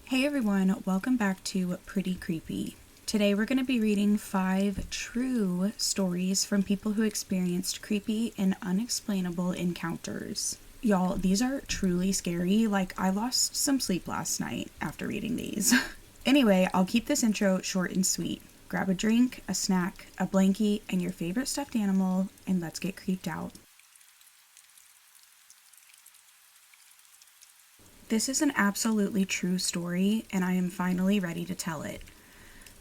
Hey everyone, welcome back to Pretty Creepy. Today we're going to be reading 5 true stories from people who experienced creepy and unexplainable encounters. Y'all, these are truly scary. I lost some sleep last night after reading these. Anyway, I'll keep this intro short and sweet. Grab a drink, a snack, a blankie, and your favorite stuffed animal, and let's get creeped out. This is an absolutely true story, and I am finally ready to tell it.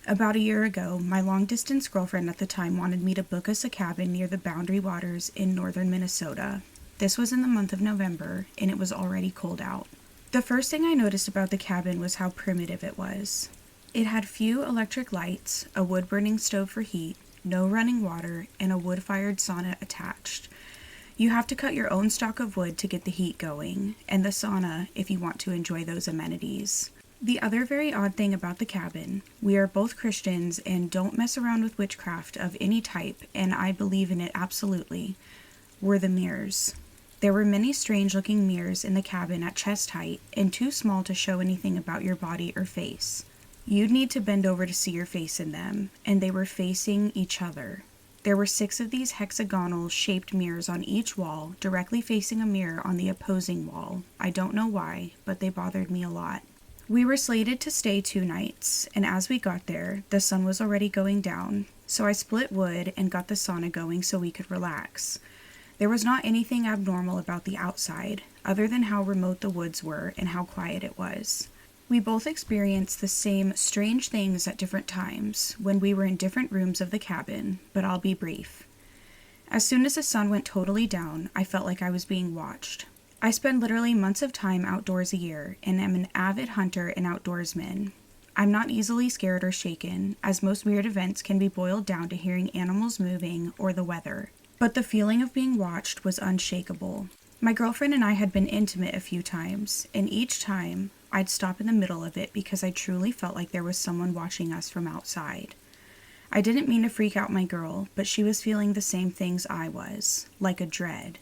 About a year ago, my long-distance girlfriend at the time wanted me to book us a cabin near the Boundary Waters in northern Minnesota. This was in the month of November, and it was already cold out. The first thing I noticed about the cabin was how primitive it was. It had few electric lights, a wood-burning stove for heat, no running water, and a wood-fired sauna attached. You have to cut your own stock of wood to get the heat going, and the sauna if you want to enjoy those amenities. The other very odd thing about the cabin, we are both Christians and don't mess around with witchcraft of any type, and I believe in it absolutely, were the mirrors. There were many strange-looking mirrors in the cabin at chest height and too small to show anything about your body or face. You'd need to bend over to see your face in them, and they were facing each other. There were 6 of these hexagonal-shaped mirrors on each wall, directly facing a mirror on the opposing wall. I don't know why, but they bothered me a lot. We were slated to stay 2 nights, and as we got there, the sun was already going down, so I split wood and got the sauna going so we could relax. There was not anything abnormal about the outside, other than how remote the woods were and how quiet it was. We both experienced the same strange things at different times when we were in different rooms of the cabin, but I'll be brief. As soon as the sun went totally down, I felt like I was being watched. I spend literally months of time outdoors a year and am an avid hunter and outdoorsman. I'm not easily scared or shaken, as most weird events can be boiled down to hearing animals moving or the weather. But the feeling of being watched was unshakable. My girlfriend and I had been intimate a few times, and each time, I'd stop in the middle of it because I truly felt like there was someone watching us from outside. I didn't mean to freak out my girl, but she was feeling the same things I was, like a dread.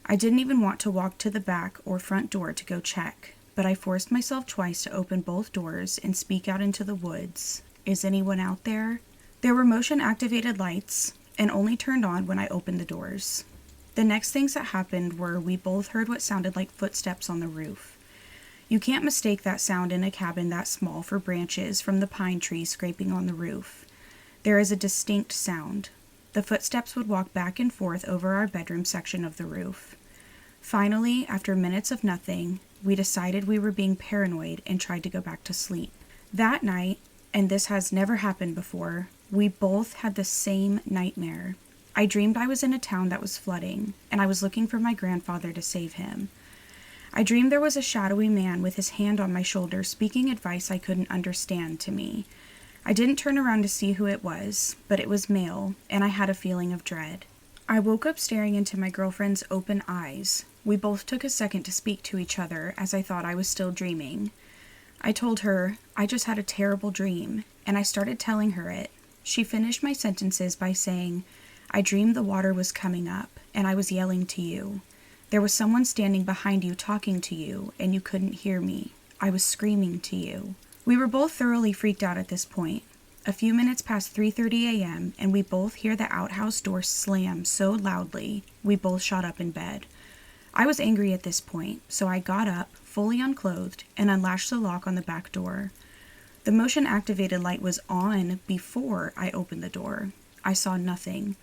I didn't even want to walk to the back or front door to go check, but I forced myself twice to open both doors and speak out into the woods. Is anyone out there? There were motion-activated lights, and only turned on when I opened the doors. The next things that happened were we both heard what sounded like footsteps on the roof. You can't mistake that sound in a cabin that small for branches from the pine trees scraping on the roof. There is a distinct sound. The footsteps would walk back and forth over our bedroom section of the roof. Finally, after minutes of nothing, we decided we were being paranoid and tried to go back to sleep. That night, and this has never happened before, we both had the same nightmare. I dreamed I was in a town that was flooding, and I was looking for my grandfather to save him. I dreamed there was a shadowy man with his hand on my shoulder speaking advice I couldn't understand to me. I didn't turn around to see who it was, but it was male, and I had a feeling of dread. I woke up staring into my girlfriend's open eyes. We both took a second to speak to each other as I thought I was still dreaming. I told her, I just had a terrible dream, and I started telling her it. She finished my sentences by saying, I dreamed the water was coming up, and I was yelling to you. There was someone standing behind you talking to you, and you couldn't hear me. I was screaming to you. We were both thoroughly freaked out at this point. A few minutes past 3:30 a.m., and we both hear the outhouse door slam so loudly, we both shot up in bed. I was angry at this point, so I got up, fully unclothed, and unlatched the lock on the back door. The motion-activated light was on before I opened the door. I saw nothing.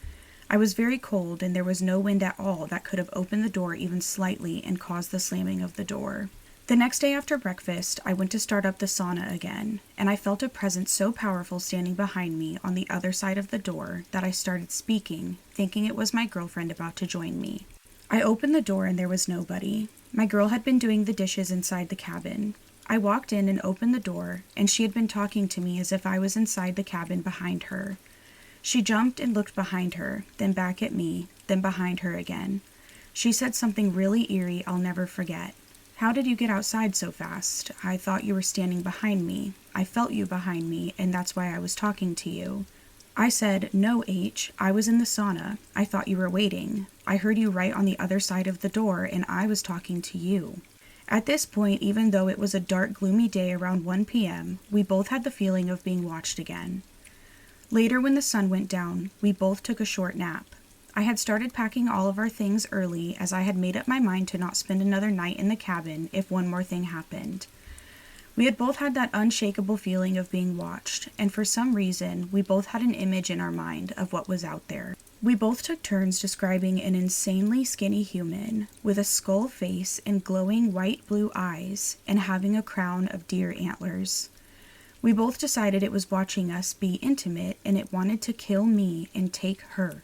I was very cold, and there was no wind at all that could have opened the door even slightly and caused the slamming of the door. The next day after breakfast, I went to start up the sauna again, and I felt a presence so powerful standing behind me on the other side of the door that I started speaking, thinking it was my girlfriend about to join me. I opened the door and there was nobody. My girl had been doing the dishes inside the cabin. I walked in and opened the door, and she had been talking to me as if I was inside the cabin behind her. She jumped and looked behind her, then back at me, then behind her again. She said something really eerie I'll never forget. How did you get outside so fast? I thought you were standing behind me. I felt you behind me, and that's why I was talking to you. I said, no, H, I was in the sauna. I thought you were waiting. I heard you right on the other side of the door, and I was talking to you. At this point, even though it was a dark, gloomy day around 1 p.m., we both had the feeling of being watched again. Later, when the sun went down, we both took a short nap. I had started packing all of our things early as I had made up my mind to not spend another night in the cabin if one more thing happened. We had both had that unshakable feeling of being watched, and for some reason, we both had an image in our mind of what was out there. We both took turns describing an insanely skinny human with a skull face and glowing white-blue eyes and having a crown of deer antlers. We both decided it was watching us be intimate and it wanted to kill me and take her.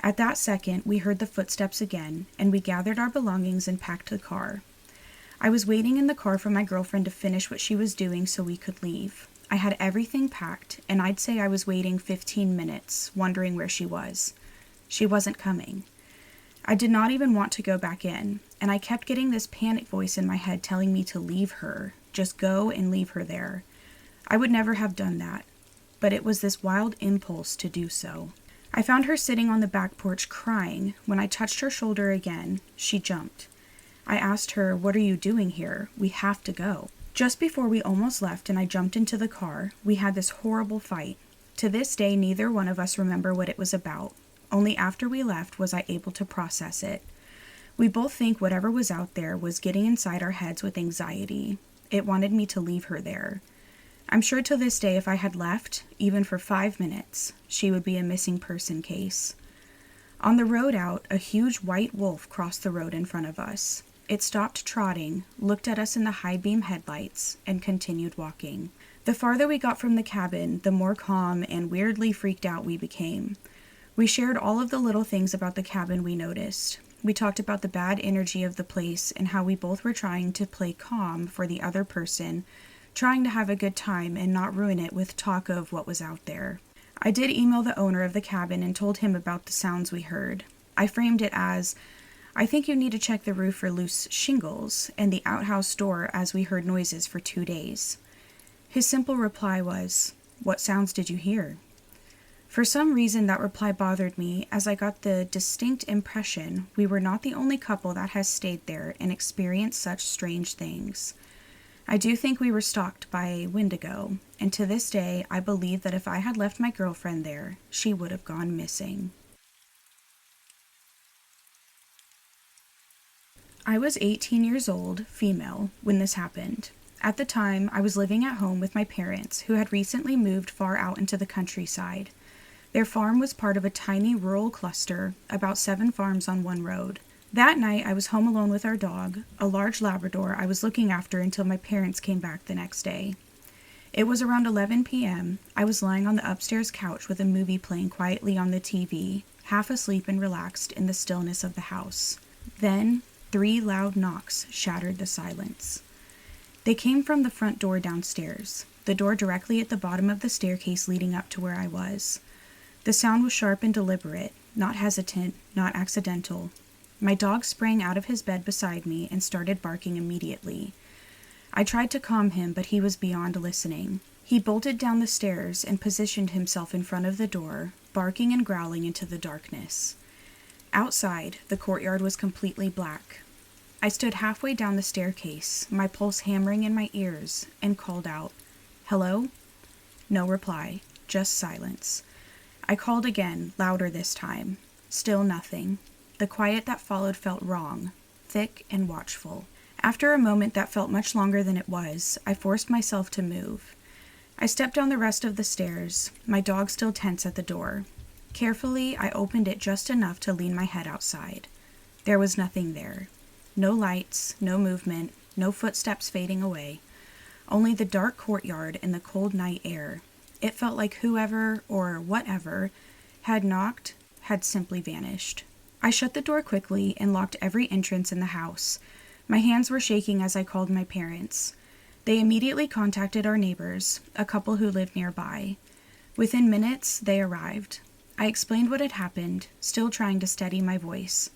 At that second, we heard the footsteps again, and we gathered our belongings and packed the car. I was waiting in the car for my girlfriend to finish what she was doing so we could leave. I had everything packed, and I'd say I was waiting 15 minutes, wondering where she was. She wasn't coming. I did not even want to go back in, and I kept getting this panic voice in my head telling me to leave her, just go and leave her there. I would never have done that, but it was this wild impulse to do so. I found her sitting on the back porch crying. When I touched her shoulder again, she jumped. I asked her, "What are you doing here? We have to go." Just before we almost left and I jumped into the car, we had this horrible fight. To this day, neither one of us remember what it was about. Only after we left was I able to process it. We both think whatever was out there was getting inside our heads with anxiety. It wanted me to leave her there. I'm sure to this day if I had left, even for 5 minutes, she would be a missing person case. On the road out, a huge white wolf crossed the road in front of us. It stopped trotting, looked at us in the high beam headlights, and continued walking. The farther we got from the cabin, the more calm and weirdly freaked out we became. We shared all of the little things about the cabin we noticed. We talked about the bad energy of the place and how we both were trying to play calm for the other person, trying to have a good time and not ruin it with talk of what was out there. I did email the owner of the cabin and told him about the sounds we heard. I framed it as, "I think you need to check the roof for loose shingles and the outhouse door as we heard noises for 2 days. His simple reply was, "What sounds did you hear?" For some reason that reply bothered me as I got the distinct impression we were not the only couple that has stayed there and experienced such strange things. I do think we were stalked by a Wendigo, and to this day I believe that if I had left my girlfriend there, she would have gone missing. I was 18 years old, female, when this happened. At the time, I was living at home with my parents, who had recently moved far out into the countryside. Their farm was part of a tiny rural cluster, about 7 farms on one road. That night, I was home alone with our dog, a large Labrador I was looking after until my parents came back the next day. It was around 11 p.m. I was lying on the upstairs couch with a movie playing quietly on the TV, half asleep and relaxed in the stillness of the house. Then, 3 loud knocks shattered the silence. They came from the front door downstairs, the door directly at the bottom of the staircase leading up to where I was. The sound was sharp and deliberate, not hesitant, not accidental. My dog sprang out of his bed beside me and started barking immediately. I tried to calm him, but he was beyond listening. He bolted down the stairs and positioned himself in front of the door, barking and growling into the darkness. Outside, the courtyard was completely black. I stood halfway down the staircase, my pulse hammering in my ears, and called out, "Hello?" No reply, just silence. I called again, louder this time. Still nothing. The quiet that followed felt wrong, thick and watchful. After a moment that felt much longer than it was, I forced myself to move. I stepped down the rest of the stairs, my dog still tense at the door. Carefully, I opened it just enough to lean my head outside. There was nothing there. No lights, no movement, no footsteps fading away. Only the dark courtyard and the cold night air. It felt like whoever, or whatever, had knocked had simply vanished. I shut the door quickly and locked every entrance in the house. My hands were shaking as I called my parents. They immediately contacted our neighbors, a couple who lived nearby. Within minutes, they arrived. I explained what had happened, still trying to steady my voice.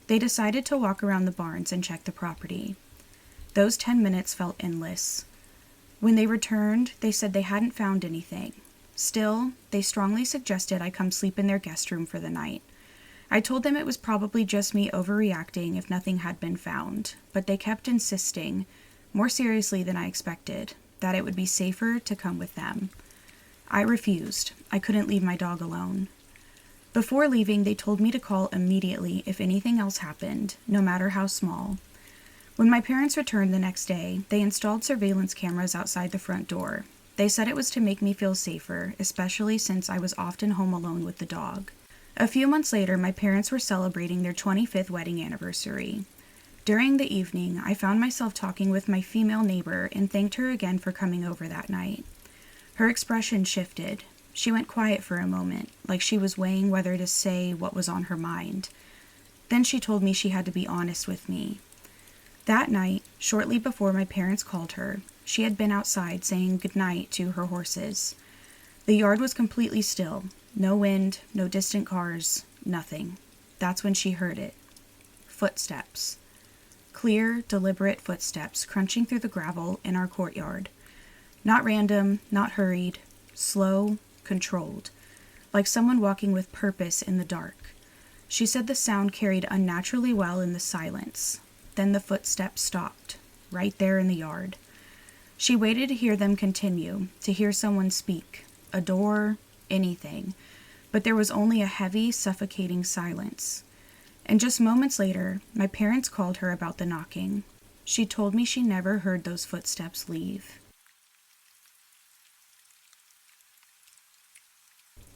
They decided to walk around the barns and check the property. Those 10 minutes felt endless. When they returned, they said they hadn't found anything. Still, they strongly suggested I come sleep in their guest room for the night. I told them it was probably just me overreacting if nothing had been found, but they kept insisting, more seriously than I expected, that it would be safer to come with them. I refused. I couldn't leave my dog alone. Before leaving, they told me to call immediately if anything else happened, no matter how small. When my parents returned the next day, they installed surveillance cameras outside the front door. They said it was to make me feel safer, especially since I was often home alone with the dog. A few months later, my parents were celebrating their 25th wedding anniversary. During the evening, I found myself talking with my female neighbor and thanked her again for coming over that night. Her expression shifted. She went quiet for a moment, like she was weighing whether to say what was on her mind. Then she told me she had to be honest with me. That night, shortly before my parents called her, she had been outside saying goodnight to her horses. The yard was completely still. No wind, no distant cars, nothing. That's when she heard it. Footsteps. Clear, deliberate footsteps crunching through the gravel in our courtyard. Not random, not hurried, slow, controlled, like someone walking with purpose in the dark. She said the sound carried unnaturally well in the silence. Then the footsteps stopped, right there in the yard. She waited to hear them continue, to hear someone speak, a door, anything, but there was only a heavy, suffocating silence. And just moments later, my parents called her about the knocking. She told me she never heard those footsteps leave.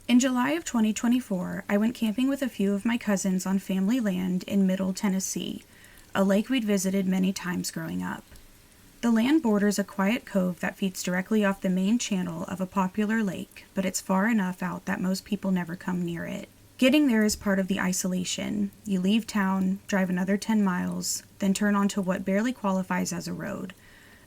In July of 2024, I went camping with a few of my cousins on family land in Middle Tennessee, a lake we'd visited many times growing up. The land borders a quiet cove that feeds directly off the main channel of a popular lake, but it's far enough out that most people never come near it. Getting there is part of the isolation. You leave town, drive another 10 miles, then turn onto what barely qualifies as a road,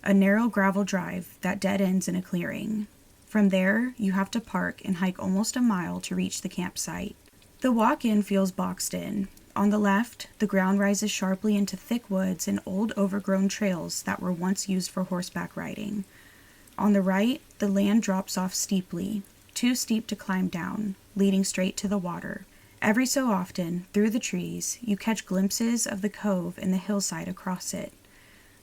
a narrow gravel drive that dead ends in a clearing. From there, you have to park and hike almost a mile to reach the campsite. The walk-in feels boxed in. On the left, the ground rises sharply into thick woods and old overgrown trails that were once used for horseback riding. On the right, the land drops off steeply, too steep to climb down, leading straight to the water. Every so often, through the trees, you catch glimpses of the cove and the hillside across it.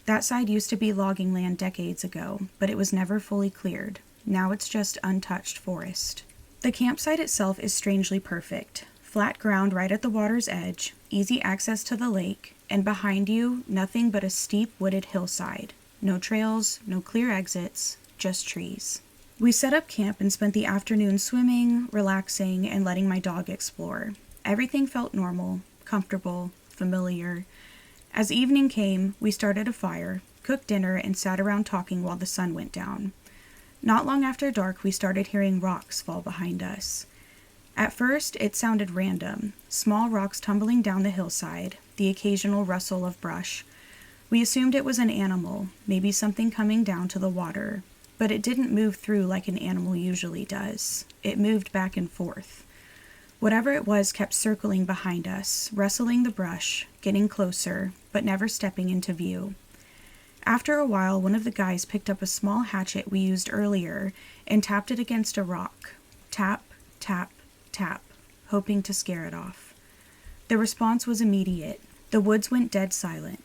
That side used to be logging land decades ago, but it was never fully cleared. Now it's just untouched forest. The campsite itself is strangely perfect. Flat ground right at the water's edge, easy access to the lake, and behind you, nothing but a steep wooded hillside. No trails, no clear exits, just trees. We set up camp and spent the afternoon swimming, relaxing, and letting my dog explore. Everything felt normal, comfortable, familiar. As evening came, we started a fire, cooked dinner, and sat around talking while the sun went down. Not long after dark, we started hearing rocks fall behind us. At first, it sounded random, small rocks tumbling down the hillside, the occasional rustle of brush. We assumed it was an animal, maybe something coming down to the water, but it didn't move through like an animal usually does. It moved back and forth. Whatever it was kept circling behind us, rustling the brush, getting closer, but never stepping into view. After a while, one of the guys picked up a small hatchet we used earlier and tapped it against a rock. Tap, tap, tap, hoping to scare it off. The response was immediate. The woods went dead silent.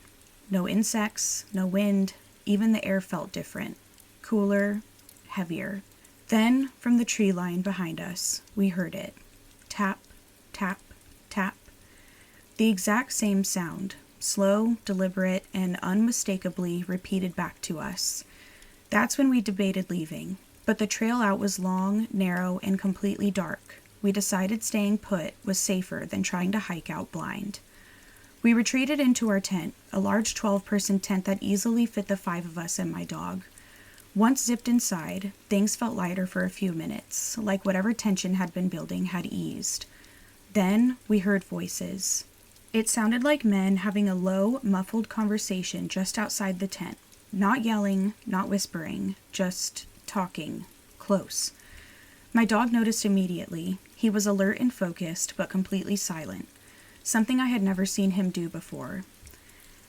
No insects, no wind, even the air felt different. Cooler, heavier. Then, from the tree line behind us, we heard it. Tap, tap, tap. The exact same sound. Slow, deliberate, and unmistakably repeated back to us. That's when we debated leaving, but the trail out was long, narrow, and completely dark. We decided staying put was safer than trying to hike out blind. We retreated into our tent, a large 12-person tent that easily fit the 5 of us and my dog. Once zipped inside, things felt lighter for a few minutes, like whatever tension had been building had eased. Then we heard voices. It sounded like men having a low, muffled conversation just outside the tent. Not yelling, not whispering, just talking, close. My dog noticed immediately. He was alert and focused, but completely silent, something I had never seen him do before.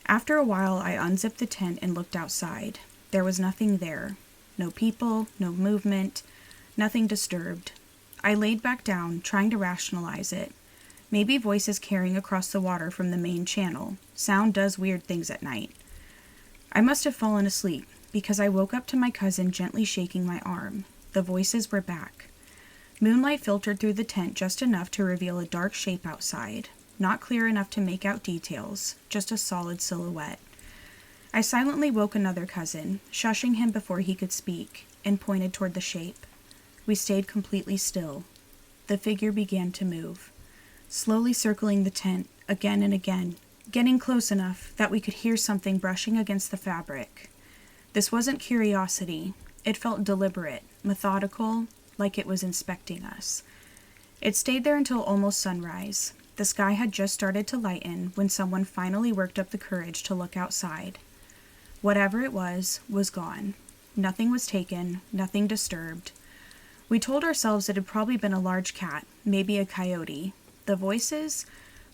After a while, I unzipped the tent and looked outside. There was nothing there. No people, no movement, nothing disturbed. I laid back down, trying to rationalize it. Maybe voices carrying across the water from the main channel. Sound does weird things at night. I must have fallen asleep, because I woke up to my cousin gently shaking my arm. The voices were back. Moonlight filtered through the tent just enough to reveal a dark shape outside. Not clear enough to make out details, just a solid silhouette. I silently woke another cousin, shushing him before he could speak, and pointed toward the shape. We stayed completely still. The figure began to move, slowly circling the tent, again and again, getting close enough that we could hear something brushing against the fabric. This wasn't curiosity. It felt deliberate, methodical, like it was inspecting us. It stayed there until almost sunrise. The sky had just started to lighten when someone finally worked up the courage to look outside. Whatever it was gone. Nothing was taken, nothing disturbed. We told ourselves it had probably been a large cat, maybe a coyote. The voices?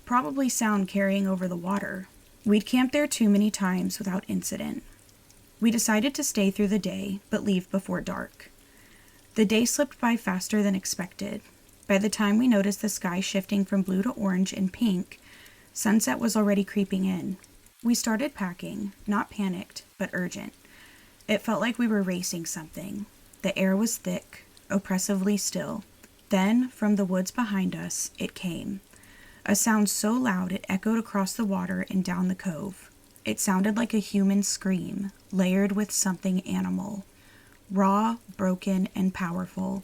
Probably sound carrying over the water. We'd camped there too many times without incident. We decided to stay through the day, but leave before dark. The day slipped by faster than expected. By the time we noticed the sky shifting from blue to orange and pink, sunset was already creeping in. We started packing, not panicked, but urgent. It felt like we were racing something. The air was thick, oppressively still. Then, from the woods behind us, it came. A sound so loud it echoed across the water and down the cove. It sounded like a human scream, layered with something animal. Raw, broken, and powerful.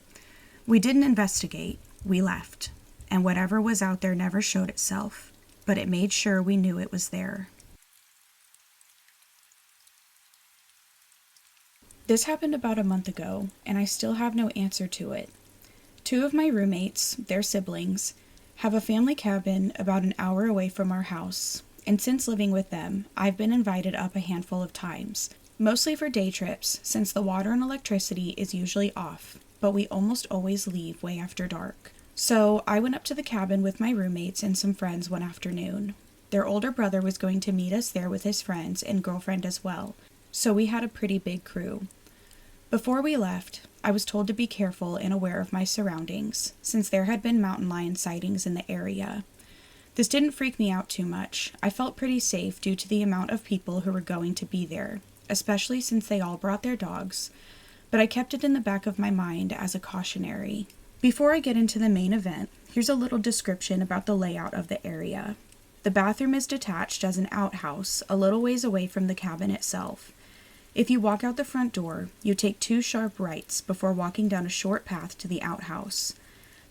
We didn't investigate. We left. And whatever was out there never showed itself, but it made sure we knew it was there. This happened about a month ago, and I still have no answer to it. 2 of my roommates, their siblings, have a family cabin about an hour away from our house, and since living with them, I've been invited up a handful of times, mostly for day trips, since the water and electricity is usually off, but we almost always leave way after dark. So I went up to the cabin with my roommates and some friends one afternoon. Their older brother was going to meet us there with his friends and girlfriend as well, so we had a pretty big crew. Before we left, I was told to be careful and aware of my surroundings, since there had been mountain lion sightings in the area. This didn't freak me out too much. I felt pretty safe due to the amount of people who were going to be there, especially since they all brought their dogs, but I kept it in the back of my mind as a cautionary. Before I get into the main event, here's a little description about the layout of the area. The bathroom is detached as an outhouse a little ways away from the cabin itself. If you walk out the front door, you take 2 sharp rights before walking down a short path to the outhouse.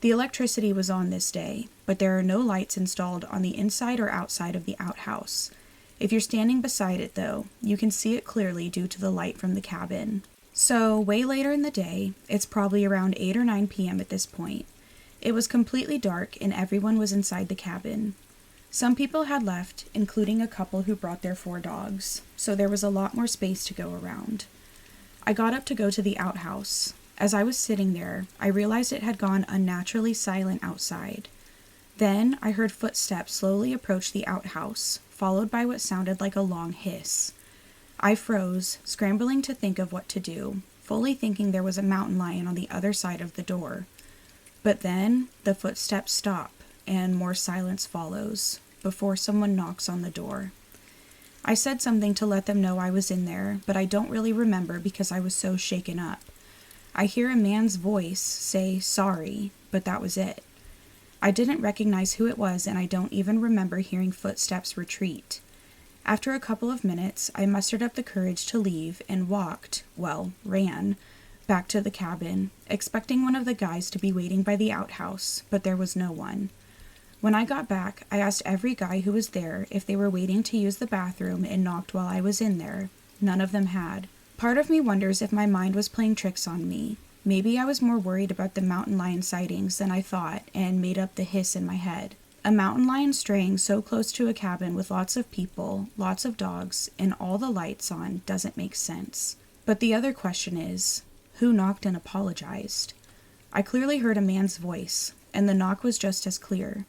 The electricity was on this day, but there are no lights installed on the inside or outside of the outhouse. If you're standing beside it, though, you can see it clearly due to the light from the cabin. So, way later in the day, it's probably around 8 or 9 p.m. at this point. It was completely dark and everyone was inside the cabin. Some people had left, including a couple who brought their 4 dogs, so there was a lot more space to go around. I got up to go to the outhouse. As I was sitting there, I realized it had gone unnaturally silent outside. Then I heard footsteps slowly approach the outhouse, followed by what sounded like a long hiss. I froze, scrambling to think of what to do, fully thinking there was a mountain lion on the other side of the door. But then the footsteps stop, and more silence follows, before someone knocks on the door. I said something to let them know I was in there, but I don't really remember because I was so shaken up. I hear a man's voice say sorry, but that was it. I didn't recognize who it was, and I don't even remember hearing footsteps retreat. After a couple of minutes, I mustered up the courage to leave and ran, back to the cabin, expecting one of the guys to be waiting by the outhouse, but there was no one. When I got back, I asked every guy who was there if they were waiting to use the bathroom and knocked while I was in there. None of them had. Part of me wonders if my mind was playing tricks on me. Maybe I was more worried about the mountain lion sightings than I thought and made up the hiss in my head. A mountain lion straying so close to a cabin with lots of people, lots of dogs, and all the lights on doesn't make sense. But the other question is, who knocked and apologized? I clearly heard a man's voice, and the knock was just as clear.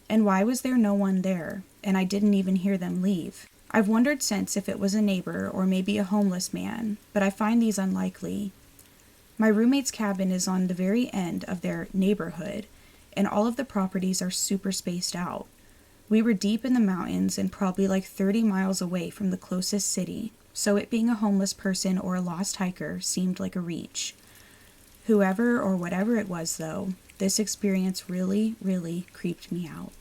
And why was there no one there, and I didn't even hear them leave? I've wondered since if it was a neighbor or maybe a homeless man, but I find these unlikely. My roommate's cabin is on the very end of their neighborhood, and all of the properties are super spaced out. We were deep in the mountains and probably like 30 miles away from the closest city, so it being a homeless person or a lost hiker seemed like a reach. Whoever or whatever it was, though, this experience really, really creeped me out.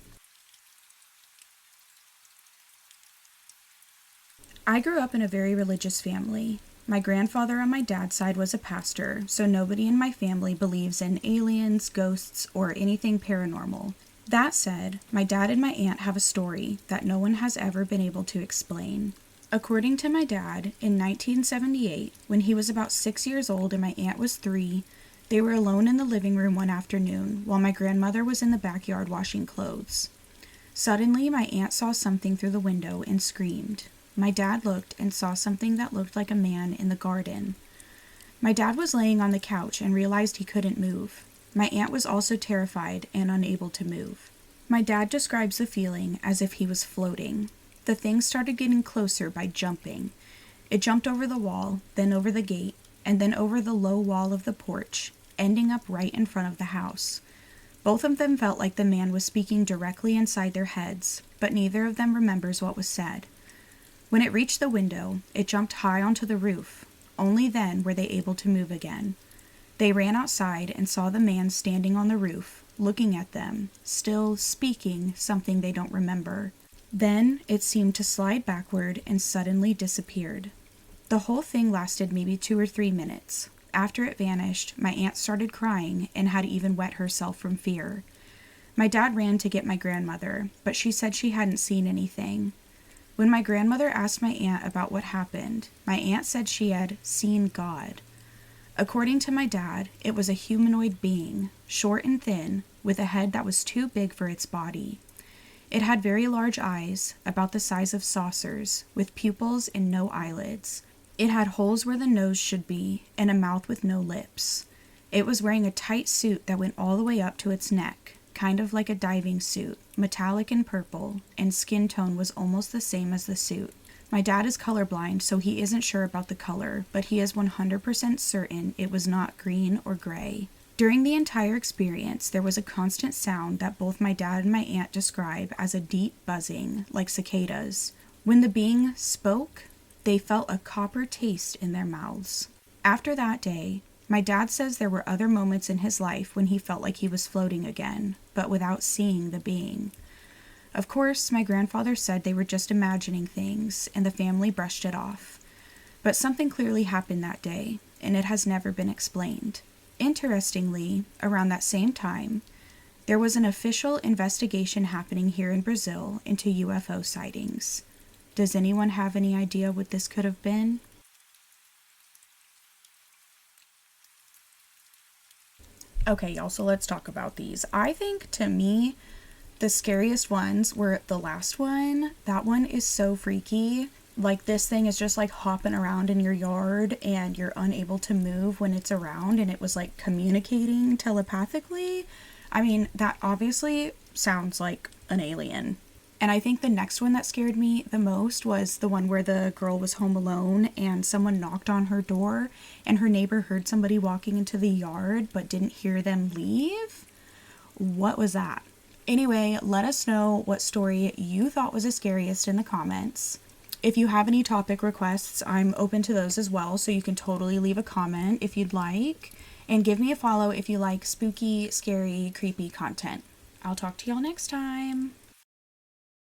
I grew up in a very religious family. My grandfather on my dad's side was a pastor, so nobody in my family believes in aliens, ghosts, or anything paranormal. That said, my dad and my aunt have a story that no one has ever been able to explain. According to my dad, in 1978, when he was about 6 years old and my aunt was 3, they were alone in the living room one afternoon while my grandmother was in the backyard washing clothes. Suddenly, my aunt saw something through the window and screamed. My dad looked and saw something that looked like a man in the garden. My dad was laying on the couch and realized he couldn't move. My aunt was also terrified and unable to move. My dad describes the feeling as if he was floating. The thing started getting closer by jumping. It jumped over the wall, then over the gate, and then over the low wall of the porch, ending up right in front of the house. Both of them felt like the man was speaking directly inside their heads, but neither of them remembers what was said. When it reached the window, it jumped high onto the roof. Only then were they able to move again. They ran outside and saw the man standing on the roof, looking at them, still speaking something they don't remember. Then it seemed to slide backward and suddenly disappeared. The whole thing lasted maybe 2 or 3 minutes. After it vanished, my aunt started crying and had even wet herself from fear. My dad ran to get my grandmother, but she said she hadn't seen anything. When my grandmother asked my aunt about what happened, my aunt said she had seen God. According to my dad, it was a humanoid being, short and thin, with a head that was too big for its body. It had very large eyes, about the size of saucers, with pupils and no eyelids. It had holes where the nose should be, and a mouth with no lips. It was wearing a tight suit that went all the way up to its neck, kind of like a diving suit, metallic and purple, and skin tone was almost the same as the suit. My dad is colorblind, so he isn't sure about the color, but he is 100% certain it was not green or gray. During the entire experience, there was a constant sound that both my dad and my aunt describe as a deep buzzing, like cicadas. When the being spoke, they felt a copper taste in their mouths. After that day, my dad says there were other moments in his life when he felt like he was floating again, but without seeing the being. Of course, my grandfather said they were just imagining things, and the family brushed it off. But something clearly happened that day, and it has never been explained. Interestingly, around that same time, there was an official investigation happening here in Brazil into UFO sightings. Does anyone have any idea what this could have been? Okay, y'all, so let's talk about these. I think, to me, the scariest ones were the last one. That one is so freaky. Like, this thing is just, like, hopping around in your yard, and you're unable to move when it's around, and it was, like, communicating telepathically. I mean, that obviously sounds like an alien. And I think the next one that scared me the most was the one where the girl was home alone and someone knocked on her door and her neighbor heard somebody walking into the yard but didn't hear them leave. What was that? Anyway, let us know what story you thought was the scariest in the comments. If you have any topic requests, I'm open to those as well, so you can totally leave a comment if you'd like. And give me a follow if you like spooky, scary, creepy content. I'll talk to y'all next time.